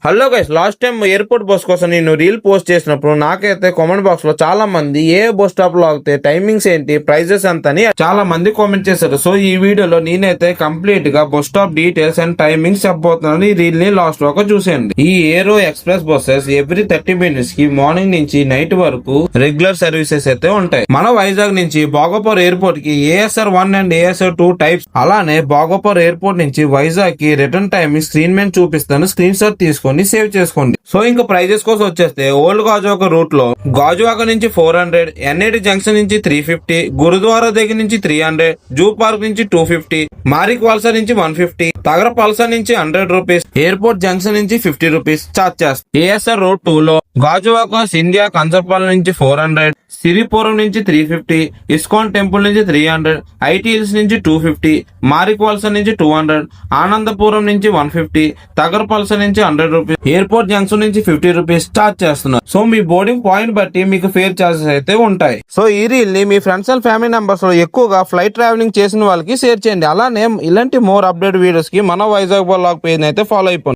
Hello guys, last time airport bus కోసం నేను reel post చేసినప్పుడు నాకైతే కామెంట్ బాక్స్ లో చాలా మంది ఏ బస్ స్టాప్ లో ఆగితే టైమింగ్స్ ఏంటి, ప్రైజెస్ ఎంత అని చాలా మంది కామెంట్ చేశారు. సో ఈ వీడియోలో నేనైతే కంప్లీట్ గా bus stop details and timings చెప్పబోతున్నాను. ఈ రీల్ ని లాస్ట్ వరకు చూసేయండి. ఈ ఏరో ఎక్స్ప్రెస్ బస్సెస్ ఎవ్రీ 30 minutes కి మార్నింగ్ నుంచి నైట్ వరకు రెగ్యులర్ సర్వీసెస్ అయితే ఉంటాయి. మన వైజాగ్ నుంచి భోగపూర్ ఎయిర్పోర్ట్ కి ASR 1 అండ్ ASR 2 టైప్స్, అలానే భోగపూర్ ఎయిర్పోర్ట్ నుంచి వైజాగ్ కి రిటర్న్ టైమింగ్ స్క్రీన్ మీద చూపిస్తాను, స్క్రీన్ షాట్ తీసుకొని సేవ్ చేసుకోండి. సో ఇంకా ప్రైజెస్ కోసం వచ్చేస్తే ఓల్డ్ గాజువాక రూట్ లో గాజువాక నుంచి 400, NAD జంక్షన్ నుంచి 350, గురుద్వారా దగ్గర నుంచి 300, జూ పార్క్ నుంచి 250, మారిక్ వాల్సా నుంచి 150, తగర పల్సా నుంచి 100 రూపీస్, ఎయిర్పోర్ట్ జంక్షన్ నుంచి 50 రూపీస్ చార్జ్ చేస్తారు. ASR రోడ్ 2 లో గాజువాక సింధియా కన్సర్పాల నుంచి 400, సిరిపురం నుంచి 350, ఇస్కాన్ టెంపుల్ నుంచి 300, ఐటీ హిల్స్ నుంచి 250, మారిక్ వాల్సా నుంచి 200, ఆనందపురం నుంచి 150, తగర పల్సా నుంచి 100 రూపీస్, ఎయిర్పోర్ట్ జంక్షన్ నుంచి 50 రూపీస్ చార్జ్ చేస్తున్నారు. సో మీ బోర్డింగ్ పాయింట్ బట్టి మీకు ఫేర్ చార్జెస్ అయితే ఉంటాయి. సో ఈ రీల్ ని మీ ఫ్రెండ్స్ అండ్ ఫ్యామిలీ మెంబర్స్ లో ఎక్కువగా ఫ్లైట్ ట్రావెలింగ్ చేసిన వాళ్ళకి షేర్ చేయండి. అలానే ఇలాంటి మోర్ అప్డేట్ వీడియోస్ కి మన వైజాగ్ బ్లాగ్ పేజ్ అయితే ఫాలో అయిపోండి.